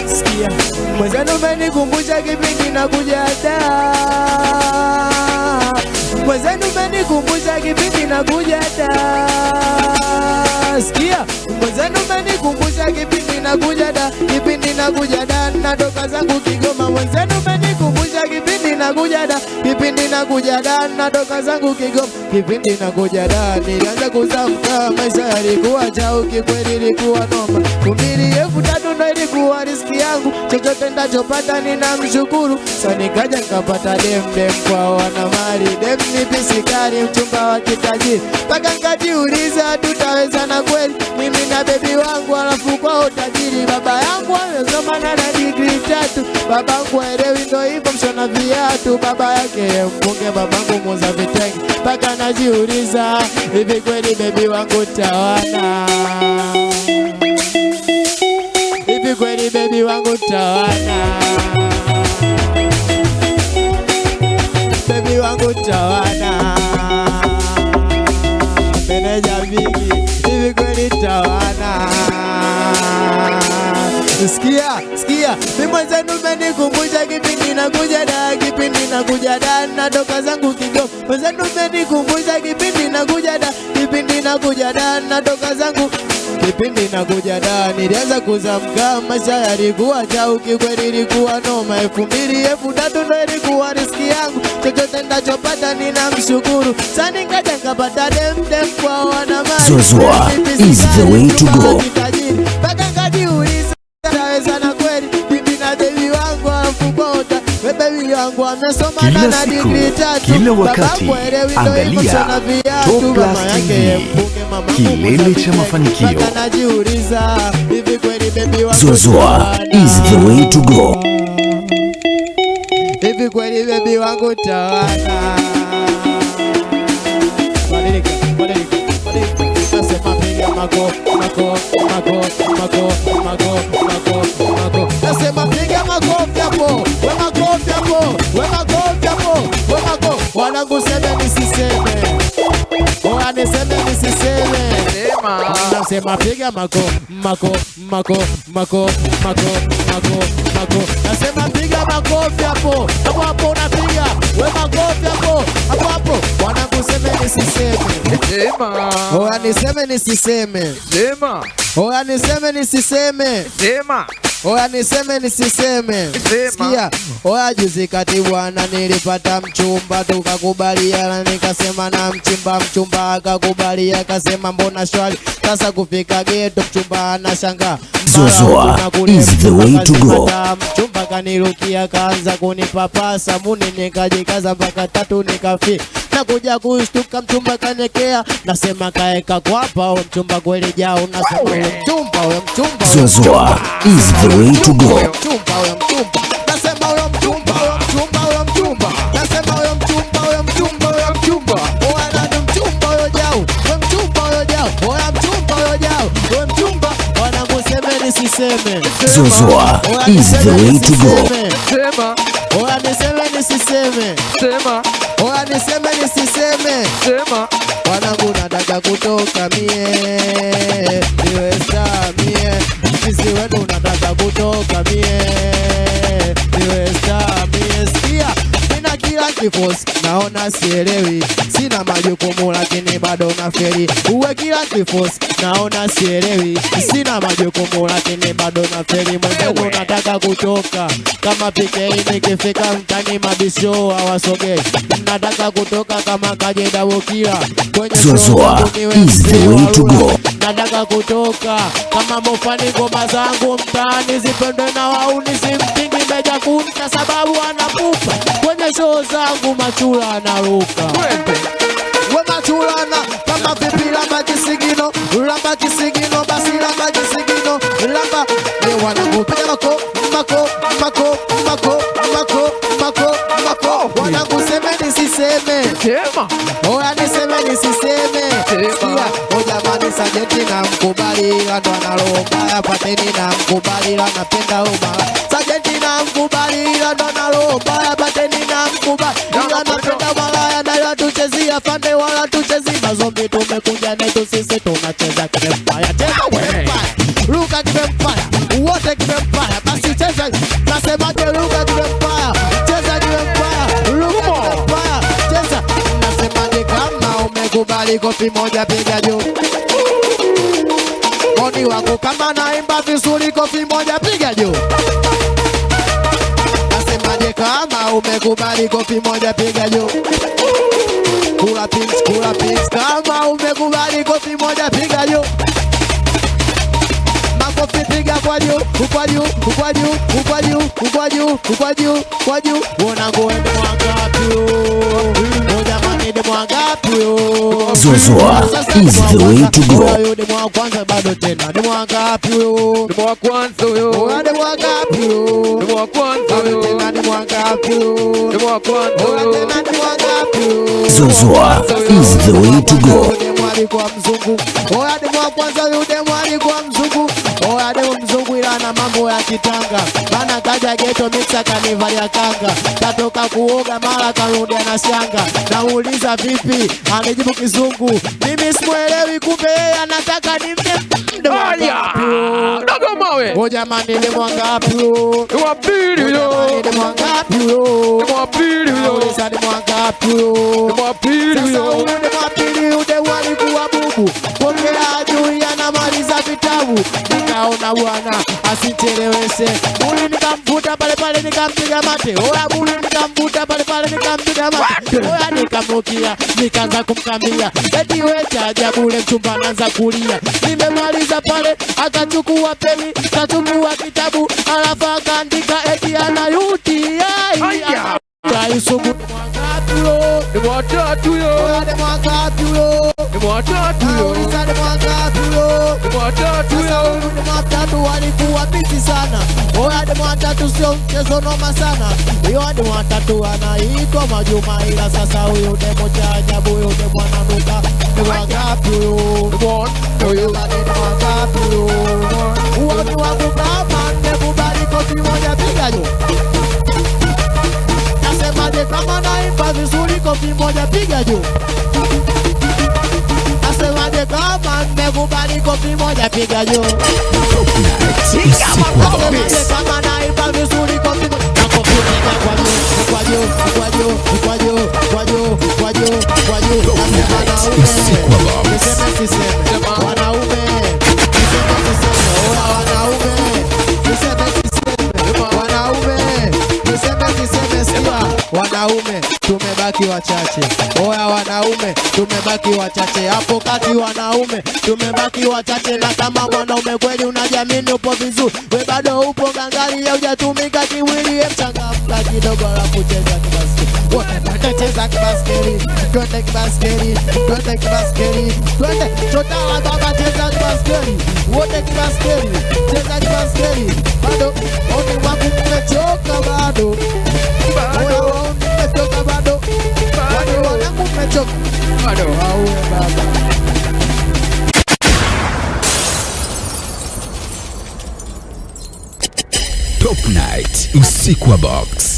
Sikia mwenzenu umenikumbusha kipindi nakuja da. Mwenzenu umenikumbusha kipindi nakuja da. Sikia mwenzenu umenikumbusha kipindi nakuja da. Kipindi nakuja da natoka zangu Kigoma. Mwenzenu umenikumbusha kipindi nakuja da. Kipindi nakuja da natoka zangu Kigoma. Kipindi nakuja da nilianza kuzamka, maisha yalikuwa chao kikweli, ilikuwa noma. 2,300 ndo ilikuwa riziki yangu, chochote ndachopata ninamshukuru. Sasa nikaja nikapata dem kwa wana mali, dem ni pisikari, mchumba wa kitajiri. Paka nikajiuliza tutaweza na kweli mimi na bebi wangu, alafu kwa utajiri. Baba yangu amesoma na degree 3, babangu haelewi ndo hivyo mshona viatu. Baba yake mpunge, babangu muuza vitenge. Paka najiuliza hivi kweli bebi wangu tawana, hivi kweli bebi wangu tawana, bebi wangu tawana, meneja vingi, hivi kweli tawana. Sikia, mimi mwenzenu umenikumbusha kipindi nakuja da. Kipindi nakuja da natoka zangu Kigoma. Mwenzenu umenikumbusha kipindi nakuja da. Kipindi nakuja da natoka zangu. Kipindi nakuja da nilianza kuzamka, maisha yalikuwa chao kikweli, ilikuwa noma. 2,000-3,000 ndo ilikuwa riziki yangu, chochote ndachopata ninamshukuru. Sasa nikaja nikapata dem kwa wana mali. Zouzoua is the way to go. Paka nikajiuliza taweza na kweli bibi na bebi wangu, alafu bota bebi wangu amesoma na degree 3. Kila wakati angalia Top Plus TV, kilele cha mafanikio. Paka najiuliza hivi kweli bebi wangu Zouzoua is the way to go. Hivi kweli bebi wangu tawana. Nasema piga mako. Nasema piga makofi hapo. We makofi hapo. Wanangu seme nisiseme. Niseme nisiseme. Nasema piga mako. Nasema piga makofi hapo. Hapo unapiga. We makofi hapo. Wanangu seme nisiseme. Niseme nisiseme. Niseme nisiseme. Sikia, juzi kati bwana nilipata mchumba, tukakubaliana, nikasema na mchumba akakubalia, akasema mbona shwari. Sasa kufika geto mchumba anashangaa. Zouzoua is the way to go. Mchumba kanirukia, kaanza kunipapasa muni, nikajikaza mpaka 3 nikafika. Nakuja kushtuka mchumba kanekea, nasema kaeka kwapa we mchumba kweli jao. Nasema we mchumba. Zouzoua is the way to go. Nasema we mchumba. Nasema we mchumba. Wana ni mchumba yo jao. We mchumba. Wanangu seme nisiseme. Zouzoua is the way to go. Niseme nisiseme. Niseme nisiseme. Wanangu nataka kutoka mie, niwe star mie. Sisi wenu nataka kutoka mie, niwe star mie. Sikia, nina kila kifosi, naona sielewi. Sina majukumu lakini bado na feri. Uwe kila kifosi, naona sielewi. Sina majukumu lakini bado na feri. Mwenzenu nataka kutoka, kama PK nikifika mtani mabisho hawasogei. Nataka kutoka kama Kajeda Wokila kwenye Zouzoua is the way to go. Nataka kutoka kama Mofani, ngoma zangu mtaani zipendwe na wauni, simpingi meja kunta sababu anapupa. Kwenye show zangu machula anaruka. We machula na kama vipi lamba kisigino, basi lamba kisigino, ni wanangu piga mako. Wanangu seme nisiseme. Niseme nisiseme. Sikia, jamani sajenti na mkubali, ndo analoho mbaya. Pateni na mkubali, anapenda umala. Sajenti na mkubali, ndo analoho mbaya. Pateni na mkubali, anapenda malaya. Na tuchezia pande wala tuchezi mazombi. tumekuja netu sisi tunacheza kimempaya. Cheza kimempaya, ruka kimempaya, wote kimempaya. Basi cheza, nasemaje ruka kimempaya, cheza kimempaya, ruka kimempaya, cheza. Nasemaje kama umekubali kofi moja piga juu. Moni wako kama naimba vizuri kofi moja piga juu. Nasemaje kama umekubali kofi moja piga juu. Kula pics kama umekubali kofi moja piga juu. Makofi piga kwa juu, kwa juu, kwa juu, kwa juu, kwa juu, kwa juu, kwa juu. Wona ngoende mwangapi o jamani de mwangapi o. Zuzua is the way to go. Yo de mwa kwanza bado tena de mwangapi o. De mwa kwanza yo. O de mwangapi o. De mwa kwanza yo. Tena de mwangapi o. De mwa kwanza yo. Tena de mwangapi o. Zuzua is the way to go. Kwa mzungu oya demu wa kwanza yude mwali kwa mzungu oya demu mzungu ila na mambo ya kitanga mana kaja geto mixa kanivalia kanga katoka kuoga mara karudi na shanga nauliza vipi anijibu kizungu mimi simuelewi kumbe yeye anataka nimpe dogo mawe o jamani demu wangapi yo de mwa pili yo demu wangapi yo de mwa pili yo uliza demu wangapi yo de mwa pili yo demu wa pili ude wali kuwa bubu pokea juu yanamaliza vitabu nikaona bwana asicheleweshe buli nikamvuta pale pale nikampiga mate oya buli nikamvuta pale pale nikampiga mate oya nikamukia nikaanza kumkambia eti we cha ajabu ule mchumba anaanza kulia nimemaliza pale akachukua peni kachukua kitabu alafu akaandika eti ana UTI Kaisugu de mwa tatu yo de mwangatu yo de mwa tatu yo de mwangatu yo de mwa tatu yo de mwatatu walikuwa busy sana oya de mwatatu sio mchezo noma sana hiyo de mwatatu anaitwa Majuma ila sasa huyo demo cha ajabu huyo demo ananuka de mwangatu yo de mwa de mwangatu yo uoni wangu kama nimekubali kofi moja piga juu. Nasemaje kama naimba vizuri kofi moja piga juu. Nasemaje kama nimekubali kofi moja piga juu. Nasemaje kama naimba vizuri kofi moja kofi piga kwa juu, kwa juu, kwa juu, kwa juu, kwa juu, kwa juu, kwa juu. Nasema niseme wanaume. Niseme niseme wanaume. Niseme niseme wanaume. Niseme niseme sikia wanaume tumebaki wachache. Oya wanaume tumebaki wachache. Hapo kati wanaume tumebaki wachache. Na kama mwanaume kweli unajamini upo vizuri, we bado upo gangari ya hujatumika kiwili. Mchangamka kidogo alafu cheza kibaskeli. Wote cheza kibaskeli. Twende kibaskeli. Twende kibaskeli. Twende chotala baba cheza kibaskeli. Wote kibaskeli. Cheza kibaskeli. Bado oni wangu mmechoka bado. Oya wauni mmechoka bado. Bado wanangu mmechoka bado. Auwe baba. Top Night usiku wa Box.